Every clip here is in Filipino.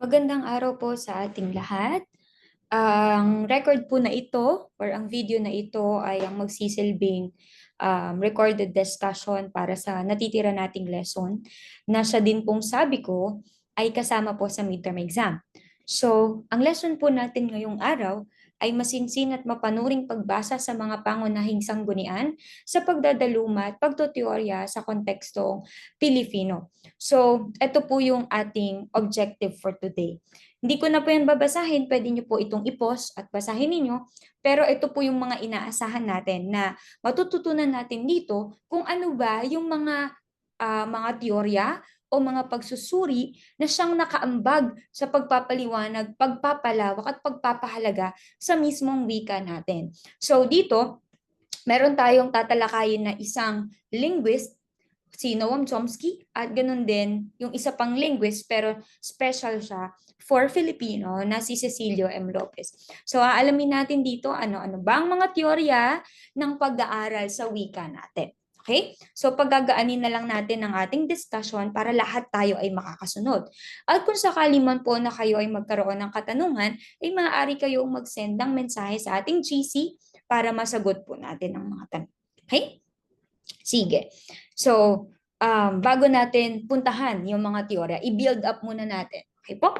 Magandang araw po sa ating lahat. Ang record po na ito or ang video na ito ay ang magsisilbing recorded discussion para sa natitira nating lesson na siya din pong sabi ko ay kasama po sa midterm exam. So, ang lesson po natin ngayong araw ay masinsin at mapanuring pagbasa sa mga pangunahing sanggunian sa pagdadaluma at pagtuteorya sa kontekstong Pilipino. So, ito po yung ating objective for today. Hindi ko na po yan babasahin, pwede nyo po itong i-pause at basahin ninyo. Pero ito po yung mga inaasahan natin na matututunan natin dito kung ano ba yung mga teorya o mga pagsusuri na siyang nakaambag sa pagpapaliwanag, pagpapalawak at pagpapahalaga sa mismong wika natin. So dito, meron tayong tatalakayin na isang linguist, si Noam Chomsky, at ganun din yung isa pang linguist pero special siya for Filipino na si Cecilio M. Lopez. So aalamin natin dito ano-ano ba ang mga teorya ng pag-aaral sa wika natin. Okay? So paggagaanin na lang natin ang ating discussion para lahat tayo ay makakasunod. At kung sakali man po na kayo ay magkaroon ng katanungan, ay maaari kayong mag-send ng mensahe sa ating GC para masagot po natin ang mga tanong. Okay? Sige. So, bago natin puntahan yung mga teorya, i-build up muna natin. Okay po?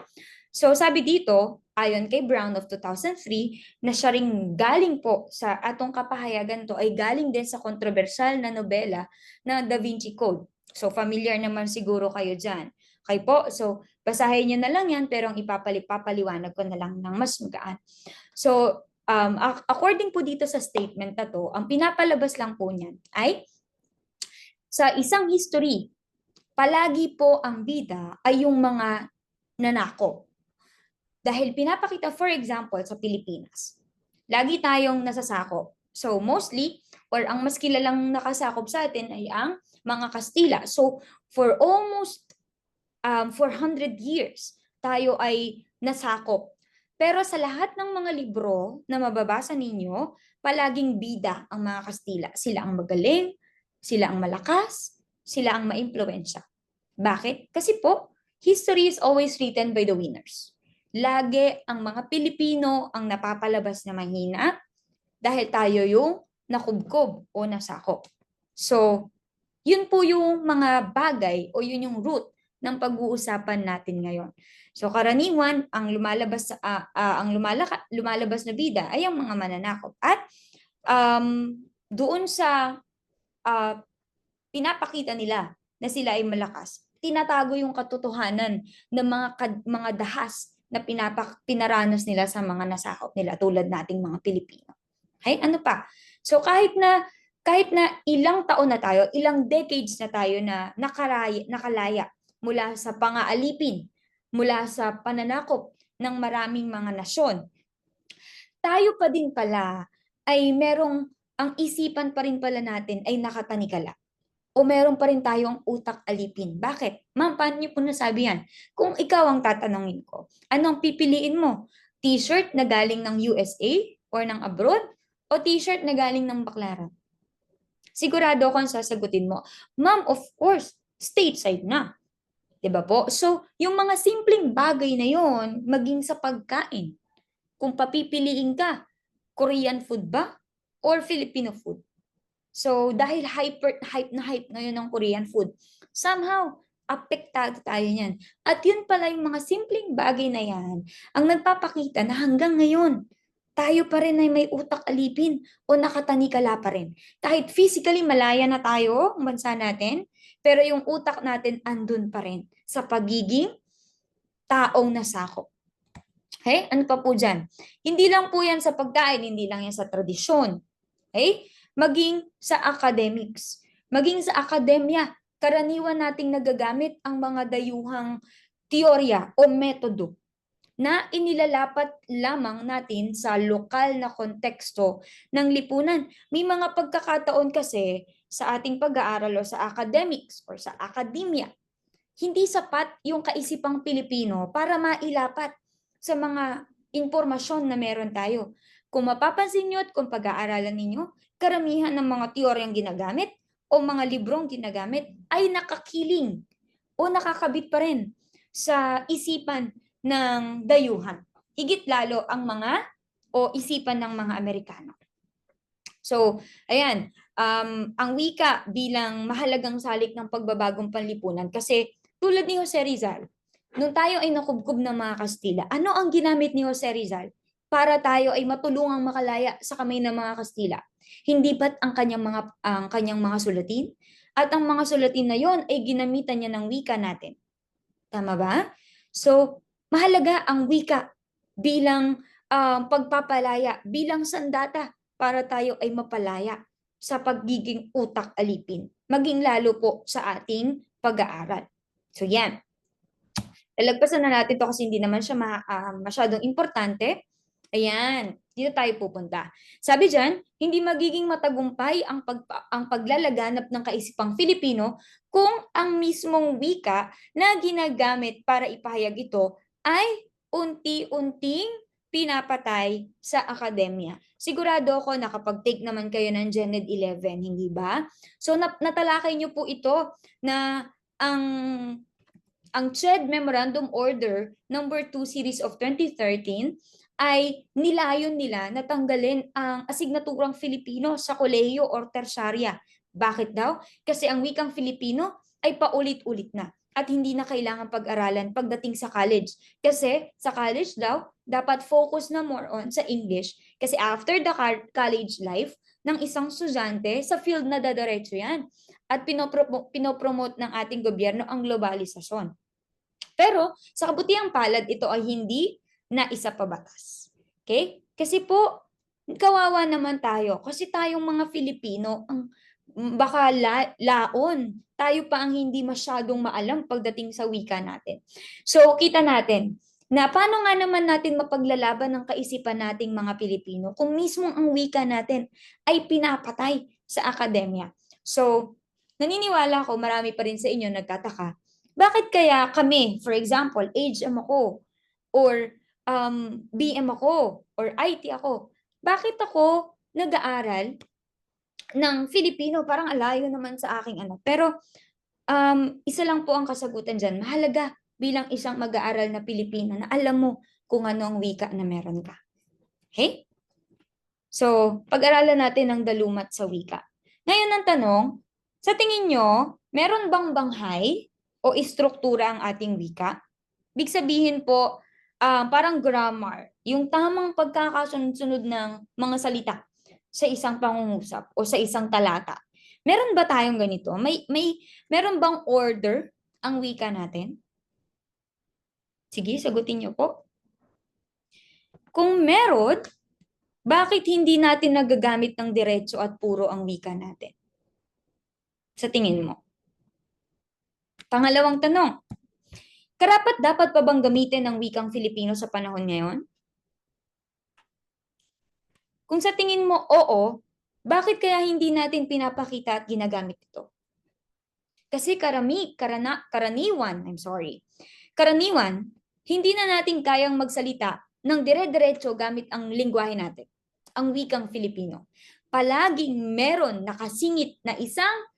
So, sabi dito, ayon kay Brown of 2003, na siya ring galing po sa atong kapahayagan to ay galing din sa kontrobersyal na nobela na Da Vinci Code. So, familiar naman siguro kayo dyan. Okay po? So, basahin nyo na lang yan, pero ang papaliwanag ko na lang ng mas magaan. So, according po dito sa statement na to, ang pinapalabas lang po niyan ay sa isang history, palagi po ang bida ay yung mga nanako. Dahil pinapakita, for example, sa Pilipinas, lagi tayong nasasakop. So mostly, or ang mas kilalang nakasakop sa atin ay ang mga Kastila. So for almost 400 years, tayo ay nasakop. Pero sa lahat ng mga libro na mababasa ninyo, palaging bida ang mga Kastila. Sila ang magaling, sila ang malakas, sila ang maimpluwensya. Bakit? Kasi po, history is always written by the winners. Lagi ang mga Pilipino ang napapalabas na mahina dahil tayo yung nakubkob o nasakop. So, yun po yung mga bagay o yun yung root ng pag-uusapan natin ngayon. So karaniwan ang lumalabas na bida ay ang mga mananakop at doon sa uh, pinapakita nila na sila ay malakas, tinatago yung katotohanan ng mga dahas na pinaranas nila sa mga nasakop nila tulad nating mga Pilipino. Okay? Ano pa? So kahit na ilang taon na tayo, ilang decades na tayo na nakalaya mula sa pangaalipin, mula sa pananakop ng maraming mga nasyon, tayo pa din pala ay ang isipan pa rin pala natin ay nakatanikala. O meron pa rin tayong utak alipin. Bakit? Ma'am, paano niyo po nasabi yan? Kung ikaw ang tatanungin ko, anong pipiliin mo? T-shirt na galing ng USA or ng abroad? O t-shirt na galing ng Baclaran? Sigurado akong sasagutin mo, Ma'am, of course, stateside na. 'Di ba po? So, yung mga simpleng bagay na yon, maging sa pagkain. Kung papipiliin ka, Korean food ba or Filipino food? So, dahil hype na hype ngayon ng Korean food, somehow, apektado tayo niyan. At yun pala yung mga simpleng bagay na yan, ang nagpapakita na hanggang ngayon, tayo pa rin ay may utak alipin o nakatanikala pa rin. Kahit physically malaya na tayo, ang bansa natin, pero yung utak natin andun pa rin sa pagiging taong nasakop. Okay? Ano pa po dyan? Hindi lang po yan sa pagkain, hindi lang yan sa tradisyon. Okay? Maging sa academics. Maging sa akademya, karaniwan nating nagagamit ang mga dayuhang teorya o metodo na inilalapat lamang natin sa lokal na konteksto ng lipunan. May mga pagkakataon kasi sa ating pag-aaral o sa academics or sa akademya, hindi sapat yung kaisipang Pilipino para mailapat sa mga impormasyon na meron tayo. Kung mapapansin nyo at kung pag-aaralan ninyo, karamihan ng mga teoryang ginagamit o mga librong ginagamit ay nakakiling o nakakabit pa rin sa isipan ng dayuhan. Higit lalo ang mga o isipan ng mga Amerikano. So, ayan, ang wika bilang mahalagang salik ng pagbabagong panlipunan kasi tulad ni Jose Rizal, nung tayo ay nakubkob ng mga Kastila, ano ang ginamit ni Jose Rizal para tayo ay matulungang makalaya sa kamay ng mga Kastila? Hindi ba't ang kanyang mga sulatin? At ang mga sulatin na yon ay ginamitan niya ng wika natin. Tama ba? So, mahalaga ang wika bilang pagpapalaya, bilang sandata para tayo ay mapalaya sa pagiging utak alipin, maging lalo po sa ating pag-aaral. So yan. Lalagpasan na natin to kasi hindi naman siya masyadong importante. Ayan, dito tayo pupunta. Sabi dyan, hindi magiging matagumpay ang paglalaganap ng kaisipang Filipino kung ang mismong wika na ginagamit para ipahayag ito ay unti-unting pinapatay sa akademya. Sigurado ako nakapag-take naman kayo ng Gened 11, hindi ba? So natalakay niyo po ito na ang CHED Memorandum Order number 2 series of 2013 ay nilayon nila na tanggalin ang asignaturang Filipino sa kolehiyo or tersyarya. Bakit daw? Kasi ang wikang Filipino ay paulit-ulit na at hindi na kailangan pag-aralan pagdating sa college. Kasi sa college daw, dapat focus na more on sa English. Kasi after the college life ng isang estudyante, sa field na dadiretso yan. At pinopromote ng ating gobyerno ang globalisasyon. Pero sa kabutihang palad, ito ay hindi na isa pa batas. Okay? Kasi po, kawawa naman tayo. Kasi tayong mga Filipino, baka laon. Tayo pa ang hindi masyadong maalam pagdating sa wika natin. So, kita natin na paano nga naman natin mapaglalaban ng kaisipan nating mga Pilipino kung mismong ang wika natin ay pinapatay sa akademya. So, naniniwala ko marami pa rin sa inyo nagtataka bakit kaya kami, for example, HM ako, or BM ako, or IT ako, bakit ako nag-aaral ng Filipino? Parang alayo naman sa aking ano. Pero isa lang po ang kasagutan dyan. Mahalaga bilang isang mag-aaral na Pilipino na alam mo kung ano ang wika na meron ka. Okay? So, pag-aralan natin ang dalumat sa wika. Ngayon ang tanong, sa tingin nyo, meron bang banghay o istruktura ang ating wika? Big sabihin po, parang grammar, yung tamang pagkakasunod-sunod ng mga salita sa isang pangungusap o sa isang talata. Meron ba tayong ganito? Meron bang order ang wika natin? Sige, sagutin niyo po. Kung meron, bakit hindi natin nagagamit ng diretso at puro ang wika natin? Sa tingin mo? Pangalawang tanong, karapat dapat pa bang gamitin ang wikang Filipino sa panahon ngayon? Kung sa tingin mo oo, bakit kaya hindi natin pinapakita at ginagamit ito? Kasi karaniwan, hindi na natin kayang magsalita ng dire-diretso gamit ang lingwahe natin, ang wikang Filipino. Palaging meron nakasingit na isang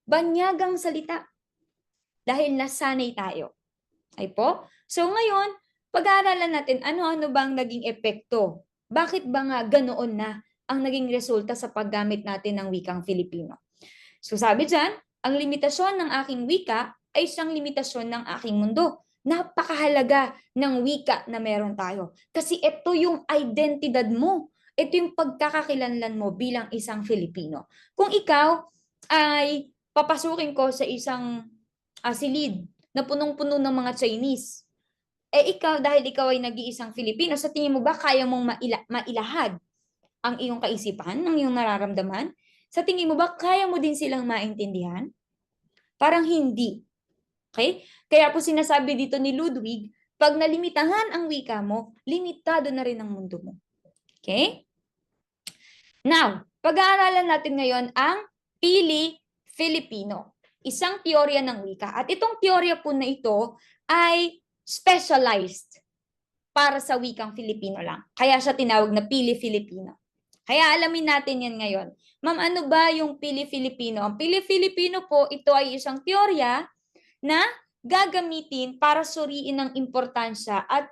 banyagang salita dahil nasanay tayo. Ay po? So ngayon, pag-aaralan natin ano-ano bang naging epekto. Bakit ba nga ganoon na ang naging resulta sa paggamit natin ng wikang Filipino? So sabi dyan, ang limitasyon ng aking wika ay isang limitasyon ng aking mundo. Napakahalaga ng wika na meron tayo. Kasi ito yung identidad mo. Ito yung pagkakakilanlan mo bilang isang Filipino. Kung ikaw ay papasukin ko sa isang silid na punong-puno ng mga Chinese, ikaw, dahil ikaw ay nag-iisang Filipino, sa tingin mo ba kaya mong mailahad ang iyong kaisipan, ang iyong nararamdaman? Sa tingin mo ba kaya mo din silang maintindihan? Parang hindi. Okay? Kaya po sinasabi dito ni Ludwig, pag nalimitahan ang wika mo, limitado na rin ang mundo mo. Okay? Now, pag-aaralan natin ngayon ang Pili Filipino. Isang teorya ng wika. At itong teorya po na ito ay specialized para sa wikang Filipino lang. Kaya siya tinawag na Pili Filipino. Kaya alamin natin yan ngayon. Ma'am, ano ba yung Pili Filipino? Ang Pili Filipino po, ito ay isang teorya na gagamitin para suriin ang importansya at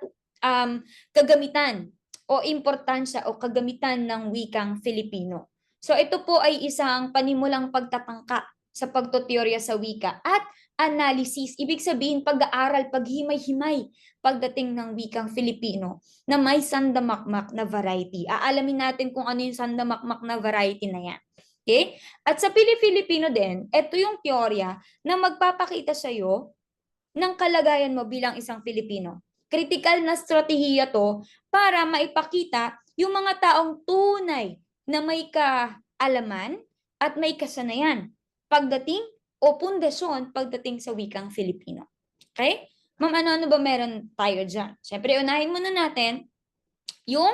kagamitan o importansya o kagamitan ng wikang Filipino. So ito po ay isang panimulang pagtatangka sa pagtuteorya sa wika at analysis, ibig sabihin pag-aaral, paghimay-himay pagdating ng wikang Filipino na may sandamakmak na variety. Aalamin natin kung ano yung sandamakmak na variety na yan. Okay? At sa Pili-Filipino din, ito yung teorya na magpapakita sa iyo ng kalagayan mo bilang isang Pilipino. Kritikal na strategiya to para maipakita yung mga taong tunay na may kaalaman at may kasanayan pagdating o pundasyon pagdating sa wikang Filipino. Okay? Ma'am, ano ba meron tayo dyan? Siyempre, unahin muna natin yung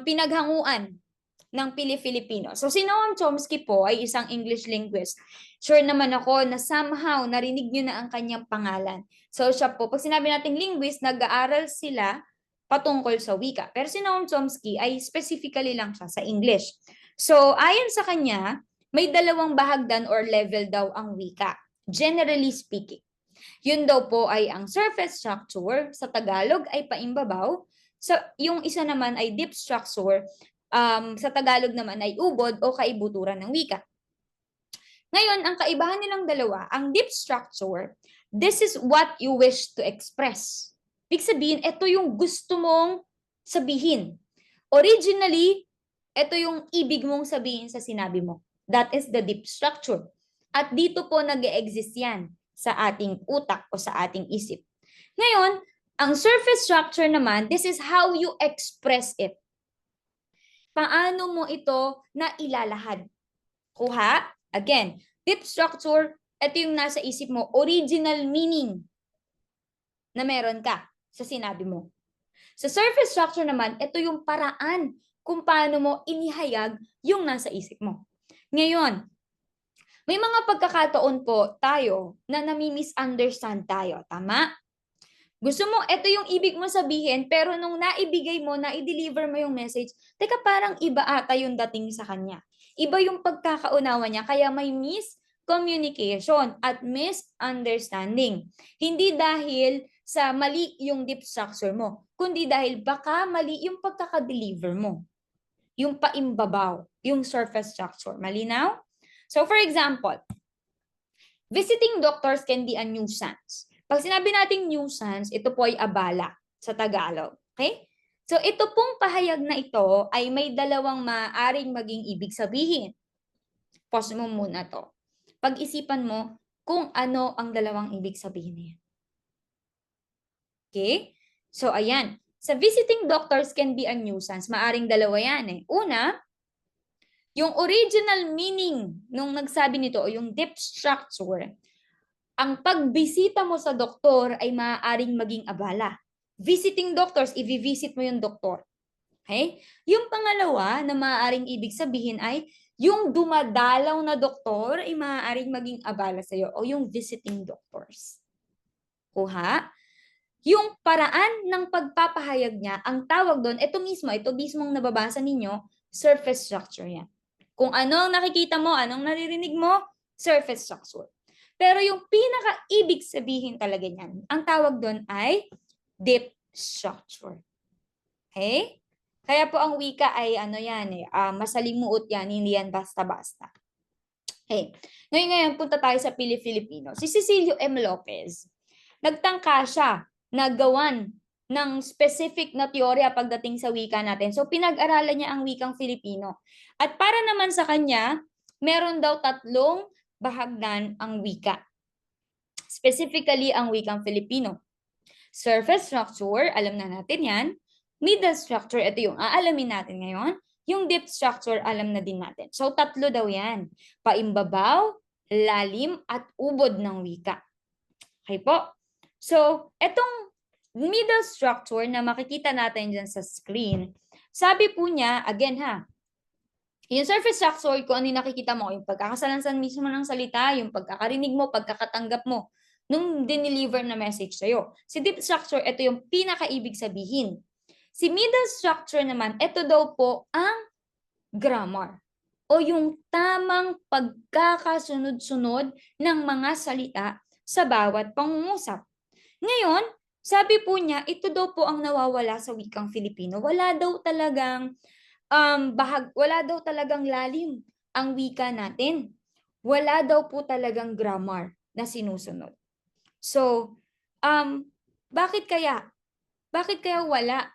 pinaghanguan ng Pili-Filipino. So si Noam Chomsky po ay isang English linguist. Sure naman ako na somehow narinig niyo na ang kanyang pangalan. So siya po, pag sinabi nating linguist, nag-aaral sila patungkol sa wika. Pero si Noam Chomsky ay specifically lang siya sa English. So ayon sa kanya, may dalawang bahagdan or level daw ang wika, generally speaking. Yun daw po ay ang surface structure, sa Tagalog ay paimbabaw. So yung isa naman ay deep structure, sa Tagalog naman ay ubod o kaibuturan ng wika. Ngayon, ang kaibahan nilang dalawa, ang deep structure, this is what you wish to express. Ibig sabihin, ito yung gusto mong sabihin. Originally, ito yung ibig mong sabihin sa sinabi mo. That is the deep structure. At dito po nag-e-exist yan sa ating utak o sa ating isip. Ngayon, ang surface structure naman, this is how you express it. Paano mo ito na ilalahad? Kuha, again, deep structure, ito yung nasa isip mo, original meaning na meron ka sa sinabi mo. Sa surface structure naman, ito yung paraan kung paano mo inihayag yung nasa isip mo. Ngayon, may mga pagkakataon po tayo na nami-misunderstand tayo. Tama? Gusto mo, ito yung ibig mo sabihin, pero nung naibigay mo, na-deliver mo yung message, teka, parang iba ata yung dating sa kanya. Iba yung pagkakaunawa niya, kaya may miscommunication at misunderstanding. Hindi dahil sa mali yung deep structure mo, kundi dahil baka mali yung pagkakadeliver mo. Yung paimbabaw, yung surface structure. Malinaw? So for example, visiting doctors can be a nuisance. Pag sinabi nating nuisance, ito po ay abala sa Tagalog. Okay? So ito pong pahayag na ito ay may dalawang maaaring maging ibig sabihin. Pause mo muna to. Pag-isipan mo kung ano ang dalawang ibig sabihin niya. Okay? So ayan. Sa visiting doctors can be a nuisance. Maaring dalawa yan eh. Una, yung original meaning nung nagsabi nito o yung deep structure, ang pagbisita mo sa doktor ay maaaring maging abala. Visiting doctors, i-visit mo yung doktor. Okay? Yung pangalawa na maaaring ibig sabihin ay yung dumadalaw na doktor ay maaaring maging abala sa iyo o yung visiting doctors. Kuha? Yung paraan ng pagpapahayag niya, ang tawag doon, ito mismong nababasa ninyo, surface structure yan. Kung ano ang nakikita mo, anong naririnig mo, surface structure. Pero yung pinaka-ibig sabihin talaga niyan, ang tawag doon ay deep structure. Okay? Kaya po ang wika ay masalimuot yan, hindi yan basta-basta. Okay. Ngayon, punta tayo sa Pili-Filipino. Si Cecilio M. Lopez, nagtangka siya na gawan ng specific na teorya pagdating sa wika natin. So, pinag-aralan niya ang wikang Filipino. At para naman sa kanya, meron daw 3 bahagdan ang wika. Specifically, ang wikang Filipino. Surface structure, alam na natin yan. Middle structure, ito yung aalamin natin ngayon. Yung deep structure, alam na din natin. So, 3 daw yan. Paimbabaw, lalim, at ubod ng wika. Okay po? So, etong middle structure na makikita natin dyan sa screen, sabi po niya, again yung surface structure, kung ano yung nakikita mo, yung pagkakasalansan mismo ng salita, yung pagkakarinig mo, pagkakatanggap mo, nung dineliver na message sa'yo. Si deep structure, ito yung pinakaibig sabihin. Si middle structure naman, ito daw po ang grammar o yung tamang pagkakasunod-sunod ng mga salita sa bawat pangungusap. Ngayon, sabi po niya, ito daw po ang nawawala sa wikang Filipino. Wala daw talagang lalim ang wika natin. Wala daw po talagang grammar na sinusunod. So, bakit kaya? Bakit kaya wala?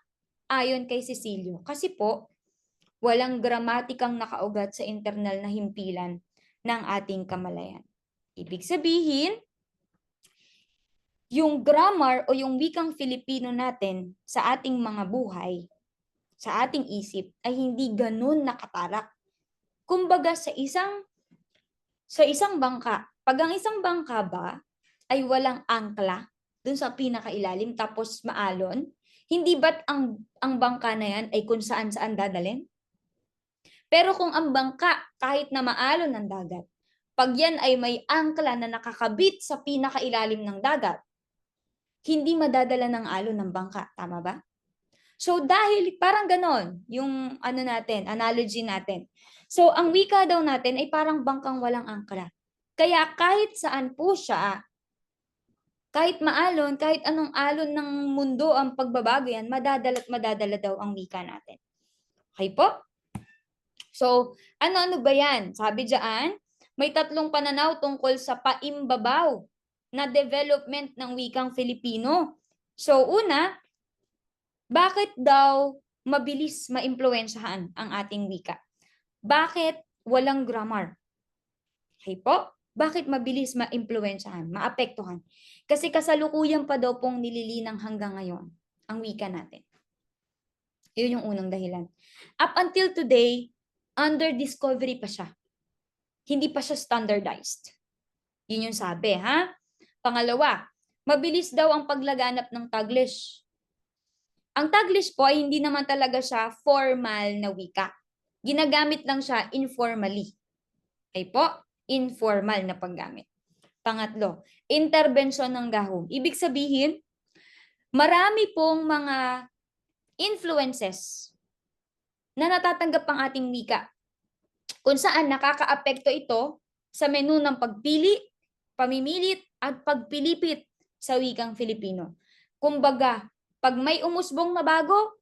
Ayon kay Cecilio. Kasi po, walang gramatikang nakaugat sa internal na himpilan ng ating kamalayan. Ibig sabihin, yung grammar o yung wikang Filipino natin sa ating mga buhay, sa ating isip, ay hindi ganun nakatarak. Kumbaga sa isang bangka, pag ang isang bangka ba ay walang angkla dun sa pinakailalim tapos maalon, hindi ba't ang bangka na yan ay kung saan-saan dadalhin? Pero kung ang bangka kahit na maalon ng dagat, pag yan ay may angkla na nakakabit sa pinakailalim ng dagat, hindi madadala ng alon ng bangka. Tama ba? So dahil parang ganon yung analogy natin. So ang wika daw natin ay parang bangkang walang angkla. Kaya kahit saan po siya, kahit maalon, kahit anong alon ng mundo ang pagbabago yan, madadala daw ang wika natin. Okay po? So, ano-ano ba yan? Sabi diyan, may 3 pananaw tungkol sa paimbabaw na development ng wikang Filipino. So, una, bakit daw mabilis maimpluwensyahan ang ating wika? Bakit walang grammar? Okay po? Bakit mabilis maimpluwensyahan, maapektuhan? Kasi kasalukuyan pa daw pong nililinang hanggang ngayon ang wika natin. Yun yung unang dahilan. Up until today, under discovery pa siya. Hindi pa siya standardized. Yun yung sabi, ha? Pangalawa, mabilis daw ang paglaganap ng Taglish. Ang Taglish po ay hindi naman talaga siya formal na wika. Ginagamit lang siya informally. Okay po? Informal na paggamit. Pangatlo, intervention ng gahong. Ibig sabihin, marami pong mga influences na natatanggap ang ating wika kung saan nakakaapekto ito sa menu ng pagpili, pamimilit, at pagpilipit sa wikang Filipino. Kumbaga, pag may umusbong na bago,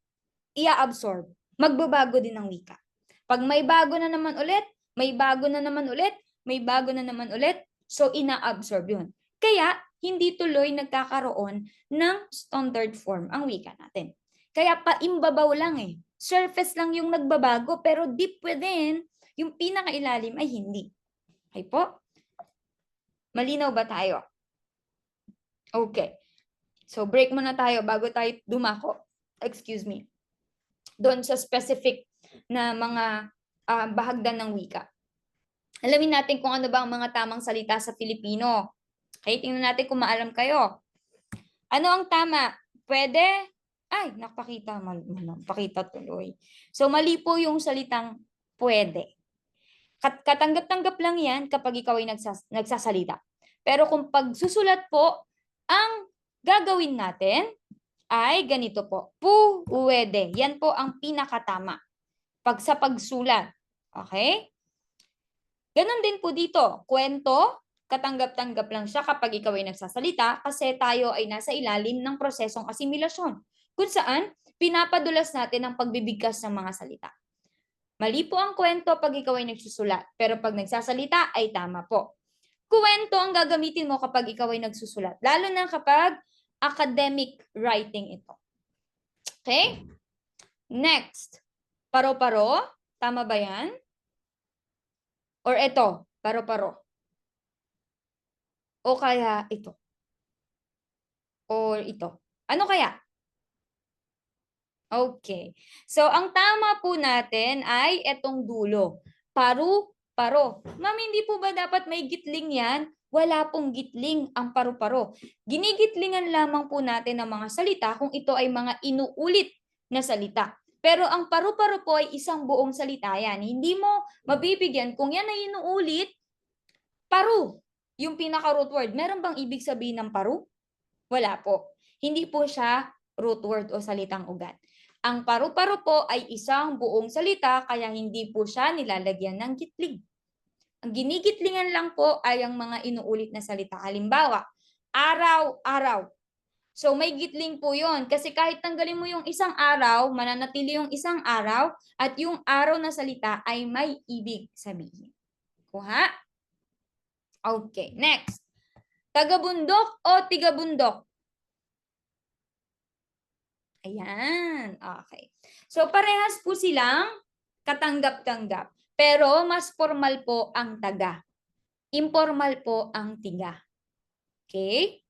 ia-absorb. Magbabago din ang wika. Pag may bago na naman ulit, may bago na naman ulit, may bago na naman ulit, so ina-absorb yun. Kaya, hindi tuloy nagkakaroon ng standard form ang wika natin. Kaya paimbabaw lang eh. Surface lang yung nagbabago, pero deep within, yung pinakailalim ay hindi. Okay po? Malinaw ba tayo? Okay. So, break muna tayo bago tayo dumako. Excuse me. Doon sa specific na mga bahagdan ng wika. Alamin natin kung ano ba ang mga tamang salita sa Filipino. Okay, tingnan natin kung maalam kayo. Ano ang tama? Pwede? Ay, napakita tuloy. So, mali po yung salitang pwede. Katanggap-tanggap lang yan kapag ikaw ay nagsasalita. Pero kung pagsusulat po, ang gagawin natin ay ganito po. Puwede. Yan po ang pinakatama. Sa pagsulat. Okay? Ganon din po dito. Kwento, katanggap-tanggap lang siya kapag ikaw ay nagsasalita kasi tayo ay nasa ilalim ng prosesong asimilasyon kung saan pinapadulas natin ang pagbibigkas ng mga salita. Mali po ang kwento pag ikaw ay nagsusulat, pero pag nagsasalita ay tama po. Kwento ang gagamitin mo kapag ikaw ay nagsusulat, lalo na kapag academic writing ito. Okay? Next. Paro-paro. Tama ba yan? Or ito, paro-paro. O kaya ito. Or ito. Ano kaya? Okay. So, ang tama po natin ay etong dulo. Paru-paro. Ma'am, hindi po ba dapat may gitling yan? Wala pong gitling ang paru-paro. Ginigitlingan lamang po natin ang mga salita kung ito ay mga inuulit na salita. Pero ang paru-paro po ay isang buong salita yan. Hindi mo mabibigyan kung yan ay inuulit, paru. Yung pinaka-root word. Meron bang ibig sabihin ng paru? Wala po. Hindi po siya root word o salitang ugat. Ang paru-paro po ay isang buong salita kaya hindi po siya nilalagyan ng gitling. Ang ginigitlingan lang po ay ang mga inuulit na salita. Halimbawa, Araw-araw. So may gitling po yon. Kasi kahit tanggalin mo yung isang araw, mananatili yung isang araw at yung araw na salita ay may ibig sabihin. Kuha? Okay, next. Taga-bundok o tiga-bundok? Ayan, okay. So parehas po silang katanggap-tanggap. Pero mas formal po ang taga. Informal po ang tiga. Okay?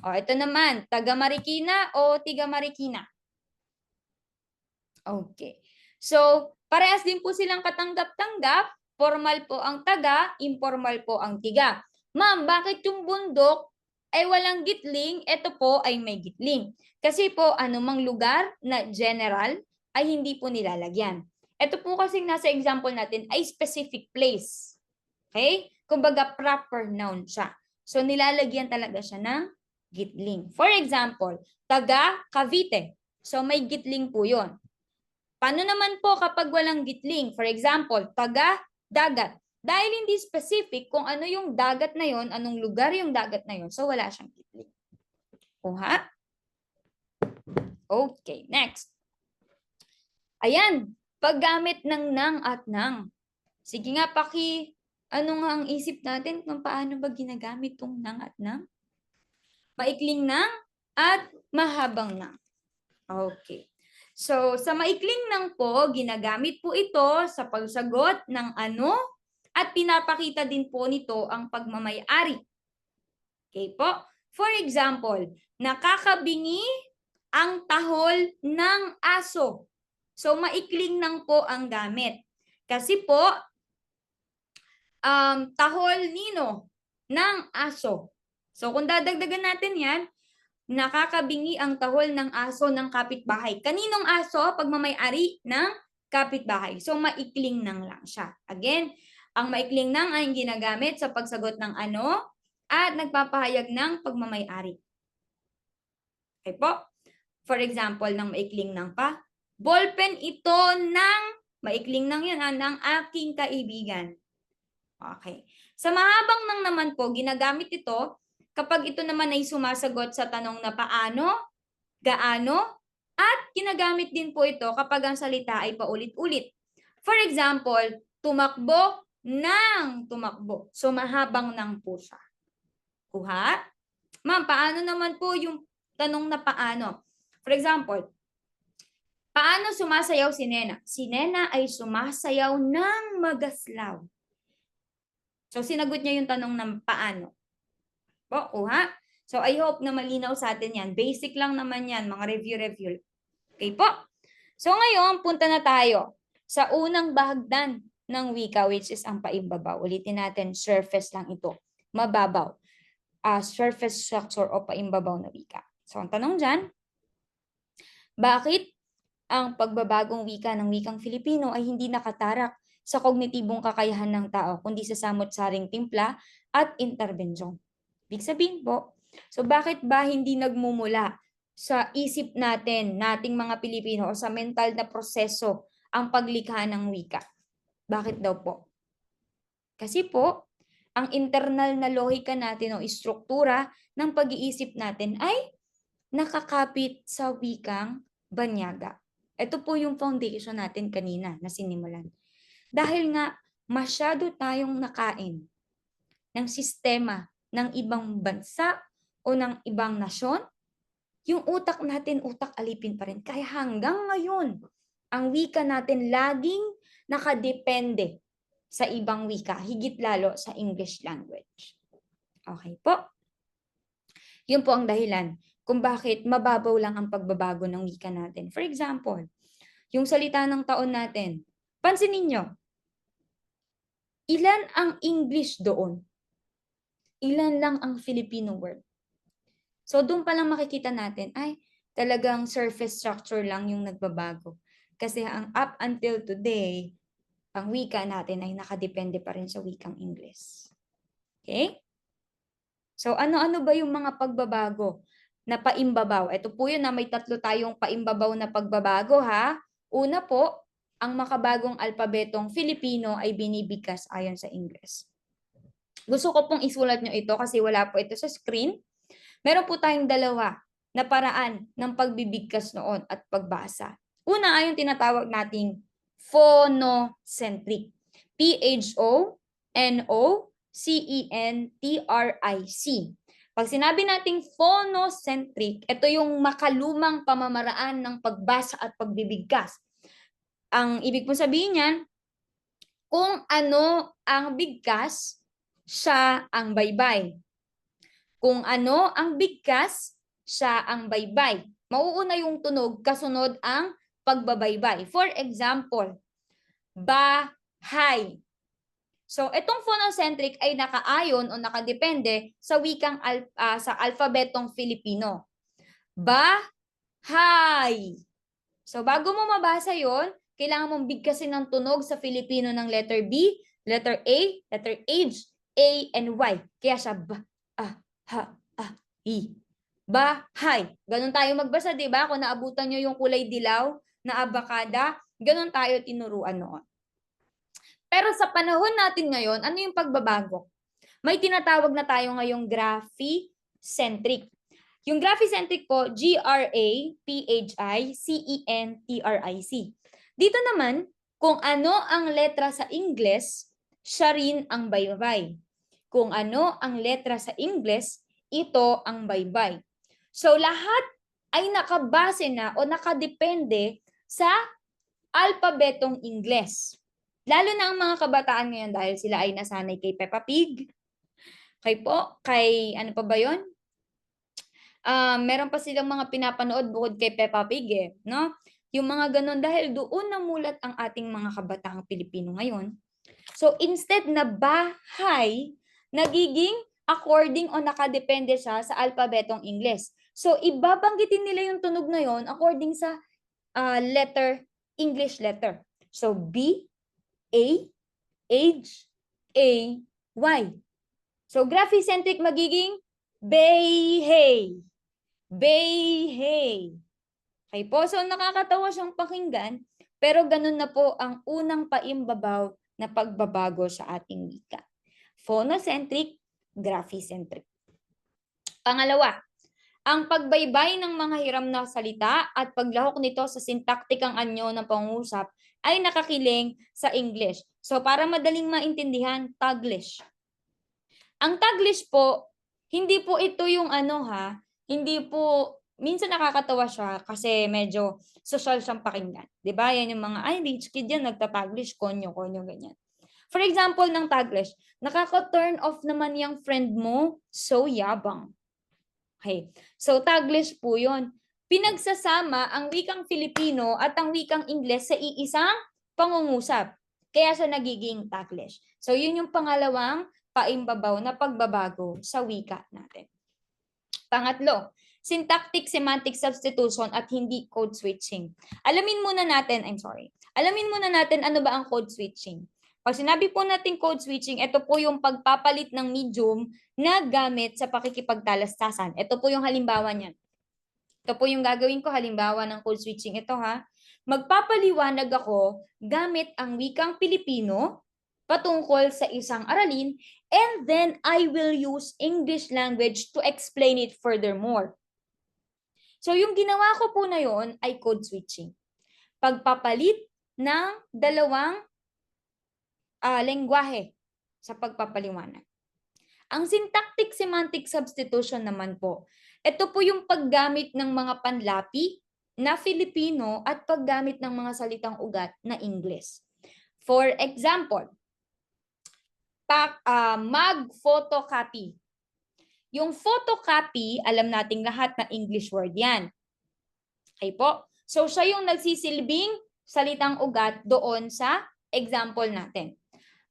O, ito naman, taga Marikina o tiga Marikina? Okay. So, parehas din po silang katanggap-tanggap. Formal po ang taga, informal po ang tiga. Ma'am, bakit yung bundok ay walang gitling? Ito po ay may gitling. Kasi po, anumang lugar na general ay hindi po nilalagyan. Ito po kasing nasa example natin ay specific place. Okay? Kumbaga, proper noun siya. So, nilalagyan talaga siya ng gitling. For example, taga Cavite. So, may gitling po yon. Paano naman po kapag walang gitling? For example, taga dagat. Dahil hindi specific kung ano yung dagat na yon, anong lugar yung dagat na yon, so wala siyang gitling. Kuha? Okay, next. Ayan, paggamit ng nang at nang. Sige nga, ano nga ang isip natin kung paano ba ginagamit tong nang at nang? Maikling nang at mahabang nang. Okay. So, sa maikling nang po, ginagamit po ito sa pagsagot ng ano at pinapakita din po nito ang pagmamay-ari. Okay po? For example, nakakabingi ang tahol ng aso. So, maikling nang po ang gamit. Kasi po, tahol nino ng aso. So, kung dadagdagan natin yan, nakakabingi ang tahol ng aso ng kapitbahay. Kaninong aso? Pagmamay-ari ng kapitbahay. So, maikling nang lang siya. Again, ang maikling nang ay ginagamit sa pagsagot ng ano at nagpapahayag ng pagmamay-ari. Okay po? For example, ng maikling nang pa, ballpen ito ng, maikling nang yan, ng aking kaibigan. Okay. Sa mahabang nang naman po, ginagamit ito kapag ito naman ay sumasagot sa tanong na paano, gaano, at ginagamit din po ito kapag ang salita ay paulit-ulit. For example, tumakbo ng tumakbo. So, mahabang nang po siya. Kuha? Ma'am, paano naman po yung tanong na paano? For example, paano sumasayaw si Nena? Si Nena ay sumasayaw ng magaslaw. So, sinagot niya yung tanong ng paano. Po, kuha? So, I hope na malinaw sa atin yan. Basic lang naman yan, mga review. Okay po? So, ngayon, punta na tayo sa unang bahagdan ng wika, which is ang paimbabaw. Ulitin natin, surface lang ito. Mababaw. Surface structure o paimbabaw na wika. So, ang tanong dyan, bakit ang pagbabagong wika ng wikang Filipino ay hindi nakatarak sa kognitibong kakayahan ng tao, kundi sa samot-saring timpla at interbensyon? Ibig sabihin po, so bakit ba hindi nagmumula sa isip natin, nating mga Pilipino, o sa mental na proseso ang paglikha ng wika? Bakit daw po? Kasi po, ang internal na lohika natin o istruktura ng pag-iisip natin ay nakakapit sa wikang banyaga. Ito po yung foundation natin kanina na sinimulan. Dahil nga masyado tayong nakain ng sistema ng ibang bansa o ng ibang nasyon, yung utak natin, utak alipin pa rin. Kaya hanggang ngayon, ang wika natin laging nakadepende sa ibang wika, higit lalo sa English language. Okay po? Yun po ang dahilan kung bakit mababaw lang ang pagbabago ng wika natin. For example, yung salita ng taon natin, pansinin nyo, ilan ang English doon? Ilan lang ang Filipino word? So doon pa lang makikita natin, ay talagang surface structure lang yung nagbabago. Kasi ang up until today, ang wika natin ay nakadepende pa rin sa wikang English. Okay? So ano-ano ba yung mga pagbabago na paimbabaw? Ito po yun na may tatlo tayong paimbabaw na pagbabago ha. Una po, ang makabagong alpabetong Filipino ay binibigkas ayon sa English. Gusto ko pong isulat nyo ito kasi wala po ito sa screen. Meron po tayong dalawa na paraan ng pagbibigkas noon at pagbasa. Una ay yung tinatawag nating phonocentric. P-H-O-N-O-C-E-N-T-R-I-C. Pag sinabi nating phonocentric, ito yung makalumang pamamaraan ng pagbasa at pagbibigkas. Ang ibig po sabihin niyan, kung ano ang bigkas, siya ang baybay. Kung ano ang bigkas, siya ang baybay. Mauuna yung tunog, kasunod ang pagbabaybay. For example, bahay. So, itong phonocentric ay nakaayon o nakadepende sa wikang sa alpabetong Filipino. Bahay. So, bago mo mabasa yon, kailangan mong bigkasin ng tunog sa Filipino ng letter B, letter A, letter H, A, and Y. Kaya siya I. Bahay. Ganon tayo magbasa, di ba? Kung naabutan nyo yung kulay dilaw na abakada, ganon tayo tinuruan noon. Pero sa panahon natin ngayon, ano yung pagbabago? May tinatawag na tayo ngayong graphicentric. Yung graphicentric po, G-R-A-P-H-I-C-E-N-T-R-I-C. Dito naman, kung ano ang letra sa Ingles, siya rin ang baybay. Kung ano ang letra sa Ingles, ito ang baybay. So lahat ay nakabase na o nakadepende sa alpabetong Ingles. Lalo na ang mga kabataan ngayon dahil sila ay nasanay kay Peppa Pig. Kay ano pa ba yon? Meron pa silang mga pinapanood bukod kay Peppa Pig no? Yung mga ganon dahil doon namulat ang ating mga kabataang Pilipino ngayon. So instead na bahay, nagiging according o nakadepende siya sa alpabetong Ingles. So ibabanggitin nila yung tunog na yon according sa letter, English letter. So B, A, H, A, Y. So graphicentric magiging Bayhay. Bayhay. Okay po, so nakakatawa siyang pakinggan, pero ganun na po ang unang paimbabaw na pagbabago sa ating wika. Phonocentric, graphicentric. Pangalawa, ang pagbaybay ng mga hiram na salita at paglahok nito sa sintaktikang anyo ng pangusap ay nakakiling sa English. So para madaling maintindihan, Taglish. Ang Taglish po, hindi po ito yung hindi po, minsan nakakatawa siya kasi medyo social siyang pakinggan. Diba? Yan yung mga, ay, rich kid yan, nagta-Taglish, konyo, ganyan. For example ng Taglish, nakaka-turn off naman yung friend mo, so yabang. Okay. So, Taglish po yun. Pinagsasama ang wikang Filipino at ang wikang Ingles sa iisang pangungusap. Kaya siya nagiging Taglish. So, yun yung pangalawang paimbabaw na pagbabago sa wika natin. Pangatlo, syntactic semantic substitution at hindi code switching. Alamin muna natin ano ba ang code switching. Pag sinabi po natin code switching, ito po yung pagpapalit ng medium na gamit sa pakikipagtalastasan. Ito po yung halimbawa niyan. Ito po yung gagawin ko, halimbawa ng code switching. Ito magpapaliwanag ako gamit ang wikang Pilipino patungkol sa isang aralin, and then I will use English language to explain it furthermore. So yung ginawa ko po na yon ay code switching. Pagpapalit ng dalawang lengguwahe sa pagpapaliwanag. Ang syntactic semantic substitution naman po, ito po yung paggamit ng mga panlapi na Filipino at paggamit ng mga salitang ugat na Ingles. For example, mag-photocopy. Yung photocopy, alam nating lahat na English word yan. Okay po? So siya yung nagsisilbing salitang ugat doon sa example natin.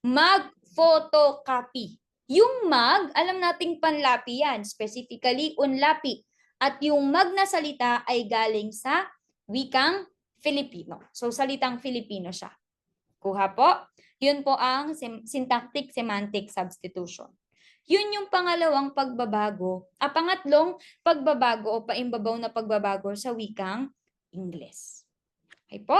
Mag-photocopy. Yung mag, alam nating panlapi yan, specifically unlapi. At yung mag na salita ay galing sa wikang Filipino. So salitang Filipino siya. Kuha po. Yun po ang syntactic semantic substitution. Yun yung pangalawang pagbabago, pangatlong pagbabago o paimbabaw na pagbabago sa wikang Ingles. Okay po?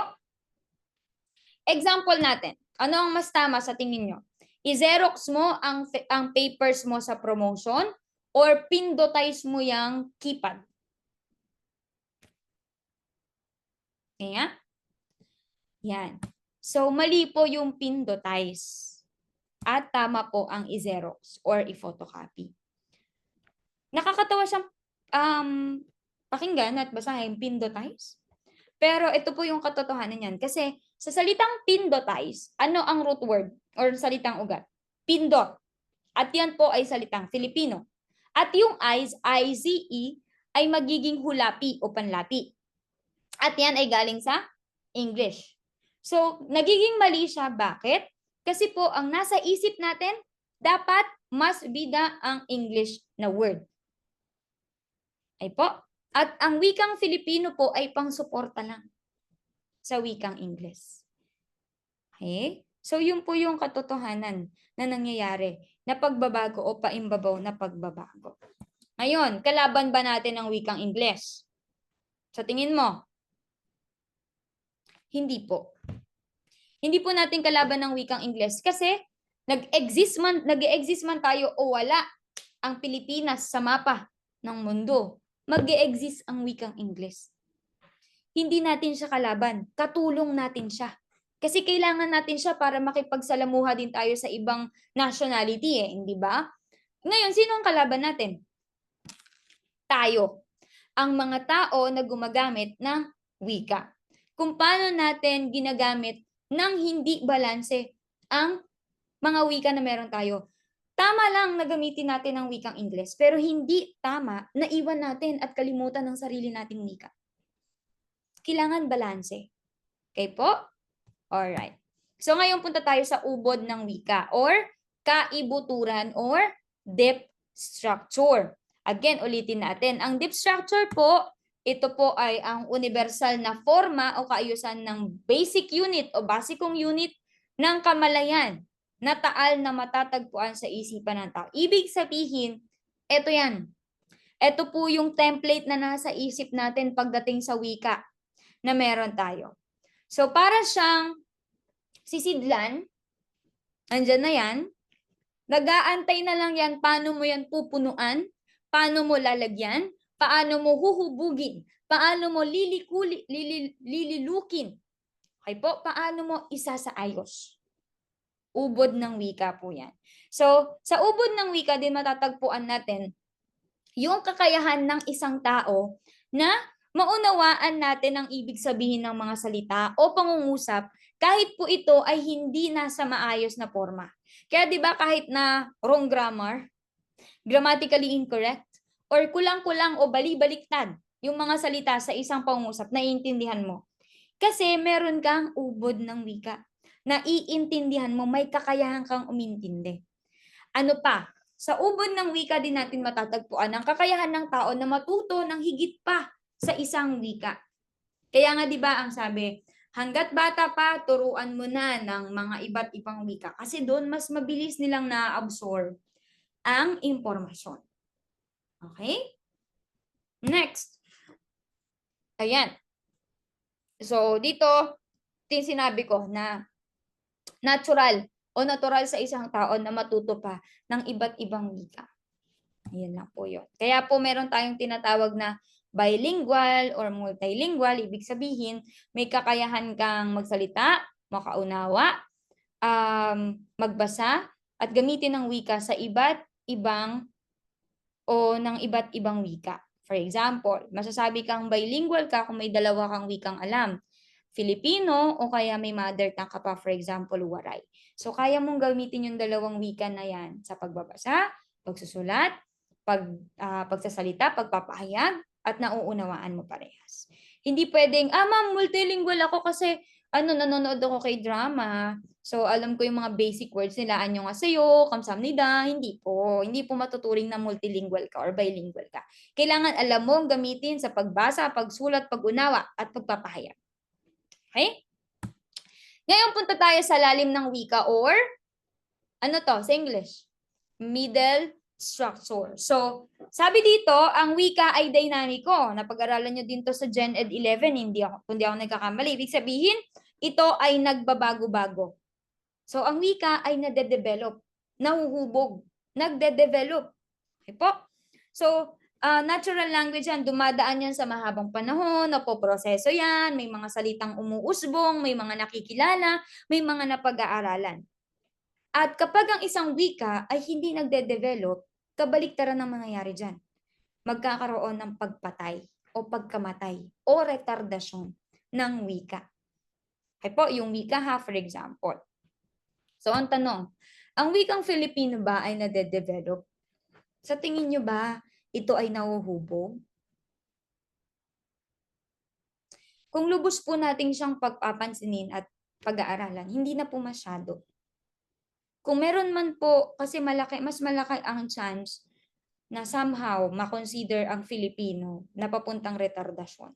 Example natin. Ano ang mas tama sa tingin nyo? I-xerox mo ang papers mo sa promotion or pindotize mo yung keypad. Kaya? Yan. So, mali po yung pindotize. At tama po ang i-xerox or i-photocopy. Nakakatawa siyang pakinggan at basahin, pindotize. Pero ito po yung katotohanan niyan. Kasi sa salitang pindotize, ano ang root word or salitang ugat? Pindot. At yan po ay salitang Filipino. At yung IZE ay magiging hulapi o panlapi. At yan ay galing sa English. So, nagiging mali siya. Bakit? Kasi po, ang nasa isip natin, dapat mas bida ang English na word. Ay po. At ang wikang Filipino po ay pang-suporta lang sa wikang English. Okay? So, yun po yung katotohanan na nangyayari na pagbabago o paimbabaw na pagbabago. Ngayon, kalaban ba natin ang wikang English? Sa tingin mo? Hindi po. Hindi po natin kalaban ng wikang English kasi nag-exist man tayo o wala ang Pilipinas sa mapa ng mundo. Mag-e-exist ang wikang English. Hindi natin siya kalaban, katulong natin siya. Kasi kailangan natin siya para makipagsalamuha din tayo sa ibang nationality hindi ba? Ngayon, sino ang kalaban natin? Tayo. Ang mga tao na gumagamit ng wika. Kung paano natin ginagamit ng hindi balanse ang mga wika na meron tayo. Tama lang na gamitin natin ang wikang Ingles, pero hindi tama na iwan natin at kalimutan ng sarili nating wika. Kailangan balanse. Okay po? Alright. So ngayon punta tayo sa ubod ng wika or kaibuturan or depth structure. Again, ulitin natin. Ang depth structure po, ito po ay ang universal na forma o kaayusan ng basic unit o basikong unit ng kamalayan na taal na matatagpuan sa isipan ng tao. Ibig sabihin, ito yan. Ito po yung template na nasa isip natin pagdating sa wika na meron tayo. So, para siyang sisidlan, andyan na yan, nag-aantay na lang yan paano mo yan pupunuan, paano mo lalagyan, paano mo huhubugin, paano mo lililukin, okay po, paano mo isasaayos. Ubod ng wika po yan. So, sa ubod ng wika din matatagpuan natin yung kakayahan ng isang tao na maunawaan natin ang ibig sabihin ng mga salita o pangungusap kahit po ito ay hindi nasa maayos na forma. Kaya 'di ba kahit na wrong grammar, grammatically incorrect, or kulang-kulang o bali-baliktad yung mga salita sa isang pangungusap, naiintindihan mo. Kasi meron kang ubod ng wika. Naiintindihan mo, may kakayahan kang umintindi. Ano pa? Sa ubod ng wika din natin matatagpuan ang kakayahan ng tao na matuto ng higit pa sa isang wika. Kaya nga 'di ba ang sabi, hangga't bata pa, turuan mo na ng mga iba't ibang wika kasi doon mas mabilis nilang na-absorb ang impormasyon. Okay? Next. Ayan. So dito, sinabi ko na natural sa isang tao na matuto pa ng iba't ibang wika. Ayan lang po yun. Kaya po meron tayong tinatawag na bilingual or multilingual. Ibig sabihin, may kakayahan kang magsalita, makaunawa, magbasa, at gamitin ng wika sa iba't ibang wika. For example, masasabi kang bilingual ka kung may dalawa kang wikang alam. Filipino o kaya may mother tongue ka pa, for example, Waray. So, kaya mong gamitin yung dalawang wika na yan sa pagbabasa, pagsusulat, pagsasalita, pagpapahayag, at nauunawaan mo parehas. Hindi pwedeng, ma'am, multilingual ako kasi nanonood ako kay drama. So, alam ko yung mga basic words nila, annyeonghaseyo, kamsahamnida. Hindi po matuturing na multilingual ka or bilingual ka. Kailangan alam mong gamitin sa pagbasa, pagsulat, pag-unawa, at pagpapahayag. Okay? Ngayon punta tayo sa lalim ng wika or sa English? Middle structure. So, sabi dito, ang wika ay dynamico. Napag-aralan nyo din to sa Gen Ed 11, kundi ako nagkakamali. Ibig sabihin, ito ay nagbabago-bago. So, ang wika ay nade-develop. nahuhubog, nagde-develop. Okay po? So, natural language yan, dumadaan yan sa mahabang panahon, napoproseso yan, may mga salitang umuusbong, may mga nakikilala, may mga napag-aaralan. At kapag ang isang wika ay hindi nagde-develop, kabaliktaran ang mangyayari dyan. Magkakaroon ng pagpatay o pagkamatay o retardasyon ng wika. Okay po, yung wika ha, for example. So, ang tanong, ang wikang Filipino ba ay nade-develop? Sa tingin nyo ba, ito ay nahuhubog? Kung lubos po natin siyang pagpapansinin at pag-aaralan, hindi na po masyado. Kung meron man po, kasi mas malaki ang chance na somehow makonsider ang Filipino na papuntang retardasyon.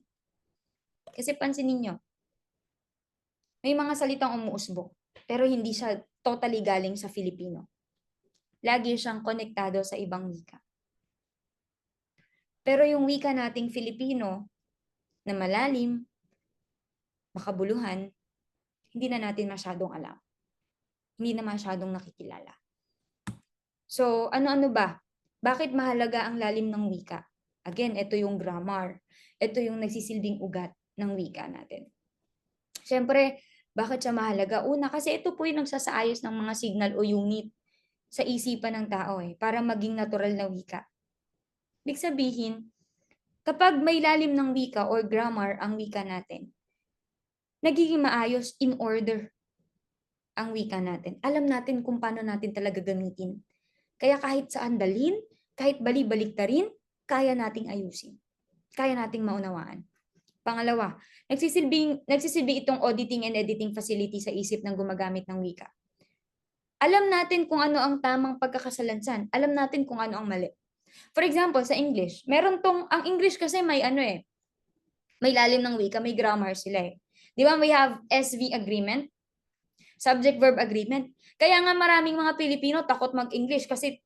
Kasi pansinin nyo, may mga salitang umuusbong, pero hindi siya totally galing sa Filipino. Lagi siyang konektado sa ibang wika. Pero yung wika nating Filipino na malalim, makabuluhan, hindi na natin masyadong alam. Hindi na masyadong nakikilala. So, ano-ano ba? Bakit mahalaga ang lalim ng wika? Again, ito yung grammar. Ito yung nagsisilbing ugat ng wika natin. Siyempre, bakit siya mahalaga? Una, kasi ito po yung nagsasaayos ng mga signal o unit sa isipan ng tao para maging natural na wika. Ibig sabihin, kapag may lalim ng wika or grammar ang wika natin, nagiging maayos in order ang wika natin. Alam natin kung paano natin talaga gamitin. Kaya kahit saan dalhin, kahit bali-baliktarin, kaya nating ayusin. Kaya nating maunawaan. Pangalawa, nagsisilbi itong auditing and editing facility sa isip ng gumagamit ng wika. Alam natin kung ano ang tamang pagkakasalansan. Alam natin kung ano ang mali. For example, sa English, ang English kasi may may lalim ng wika, may grammar sila Di ba, we have SV agreement, subject-verb agreement. Kaya nga maraming mga Pilipino takot mag-English kasi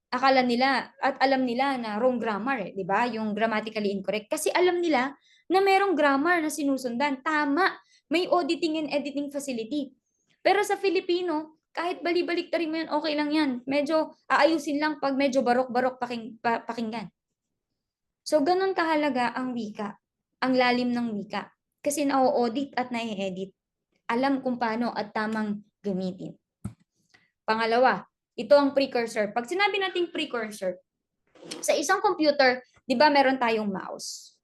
akala nila at alam nila na wrong grammar, di ba? Yung grammatically incorrect. Kasi alam nila na merong grammar na sinusundan. Tama, may auditing and editing facility. Pero sa Filipino, kahit bali-baliktarin mo yan, okay lang yan. Medyo aayusin lang pag medyo barok-barok pakinggan. So, ganun kahalaga ang wika, ang lalim ng wika. Kasi na-audit at na-edit. Alam kung paano at tamang gamitin. Pangalawa, ito ang precursor. Pag sinabi nating precursor, sa isang computer, di ba meron tayong mouse?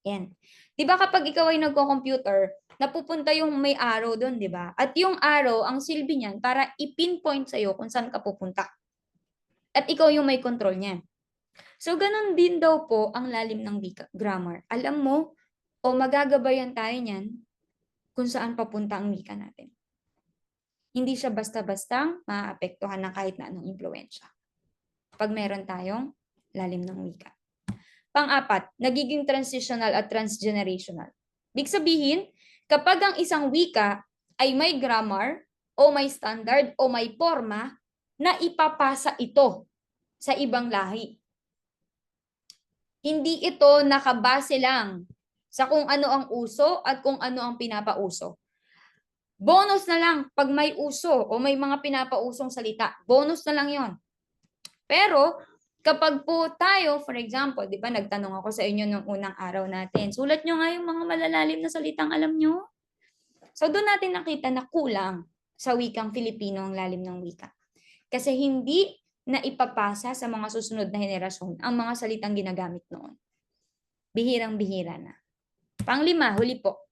Yan. Di ba kapag ikaw ay nagko-computer, napupunta yung may arrow doon, di ba? At yung arrow, ang silbi niyan para i-pinpoint sa'yo kung saan ka pupunta. At ikaw yung may control niyan. So, ganun din daw po ang lalim ng grammar. Alam mo, o magagabayan tayo niyan kung saan papunta ang wika natin. Hindi siya basta-bastang maapektuhan ng kahit na anong impluensya. Pag meron tayong lalim ng wika. Pang-apat, nagiging transitional at transgenerational. Ibig sabihin, kapag ang isang wika ay may grammar o may standard o may forma, na ipapasa ito sa ibang lahi. Hindi ito nakabase lang sa kung ano ang uso at kung ano ang pinapauso. Bonus na lang pag may uso o may mga pinapausong salita. Bonus na lang yon. Pero kapag po tayo, for example, di ba nagtanong ako sa inyo nung unang araw natin, sulat nyo nga yung mga malalalim na salitang alam nyo. So doon natin nakita na kulang sa wikang Filipino ang lalim ng wika. Kasi hindi na ipapasa sa mga susunod na henerasyon ang mga salitang ginagamit noon. Bihirang-bihira na. Panglima, huli po.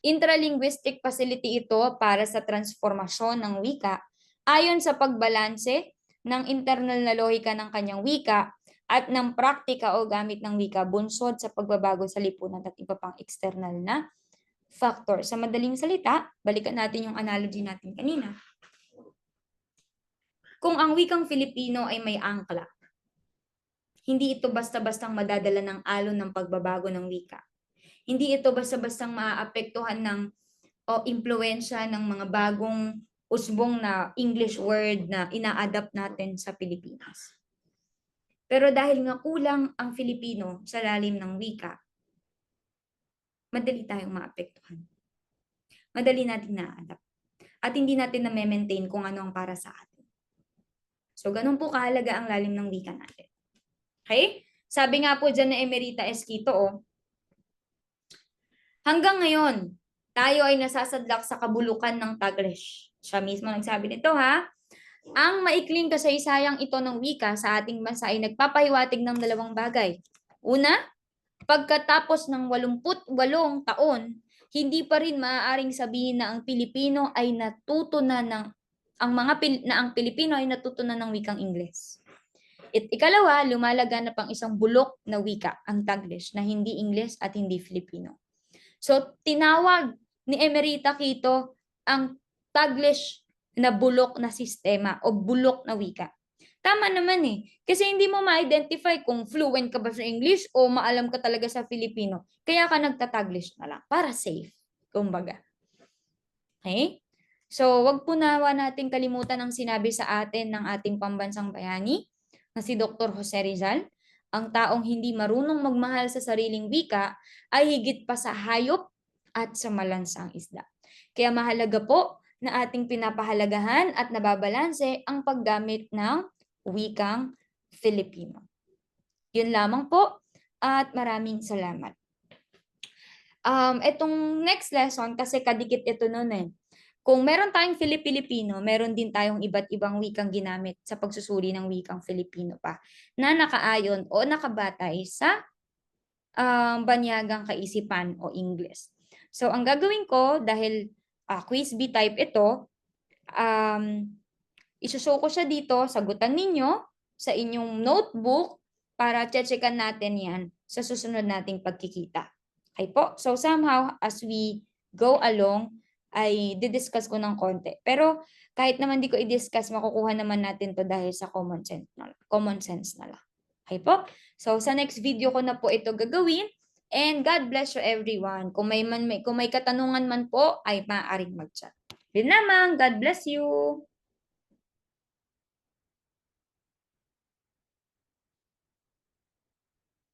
Intralinguistic facility ito para sa transformasyon ng wika ayon sa pagbalanse ng internal na lohika ng kanyang wika at ng praktika o gamit ng wika bunsod sa pagbabago sa lipunan at iba pang external na factor. Sa madaling salita, balikan natin yung analogy natin kanina. Kung ang wikang Filipino ay may angkla, hindi ito basta-bastang madadala ng alon ng pagbabago ng wika. Hindi ito basta-bastang maaapektuhan ng o impluensya ng mga bagong usbong na English word na ina-adapt natin sa Pilipinas. Pero dahil nga kulang ang Filipino sa lalim ng wika, madali tayong maapektuhan. Madali natin na-adapt. At hindi natin na-maintain kung ano ang para sa atin. So, ganun po kahalaga ang lalim ng wika natin. Okay? Sabi nga po dyan na Emerita Esquito, hanggang ngayon, tayo ay nasasadlak sa kabulukan ng Taglish. Siya mismo nagsabi nito ha. Ang maikling kasaysayang ito ng wika sa ating bansa ay nagpapahiwatig ng dalawang bagay. Una, pagkatapos ng 88 taon, hindi pa rin maaaring sabihin na ang Pilipino ay natuto na ang Pilipino ay natuto na ng wikang Ingles. Ikalawa, lumalaganap ang isang bulok na wika, ang Taglish, na hindi Ingles at hindi Filipino. So, tinawag ni Emerita Quito ang Taglish na bulok na sistema o bulok na wika. Tama naman eh. Kasi hindi mo ma-identify kung fluent ka ba sa English o maalam ka talaga sa Filipino. Kaya ka nagtataglish na lang para safe, kumbaga. Okay? So, wag po nawa natin kalimutan ang sinabi sa atin ng ating pambansang bayani na si Dr. Jose Rizal. Ang taong hindi marunong magmahal sa sariling wika ay higit pa sa hayop at sa malansang isda. Kaya mahalaga po na ating pinapahalagahan at nababalanse ang paggamit ng wikang Filipino. Yun lamang po at maraming salamat. Itong next lesson, kasi kadikit ito nun eh. Kung meron tayong Filipino, meron din tayong iba't ibang wikang ginamit sa pagsusuri ng wikang Filipino pa na nakaayon o nakabatay sa banyagang kaisipan o English. So, ang gagawin ko, dahil quiz B type ito, isushow ko siya dito, sagutan ninyo sa inyong notebook para checkan natin yan sa susunod nating pagkikita. Okay po? So, somehow, as we go along, ay didiscuss ko ng konti. Pero kahit naman di ko i-discuss, makukuha naman natin to dahil sa common sense na lang. Okay po? So sa next video ko na po ito gagawin. And God bless you everyone. Kung may katanungan man po, ay maaaring mag-chat. Yun lamang. God bless you.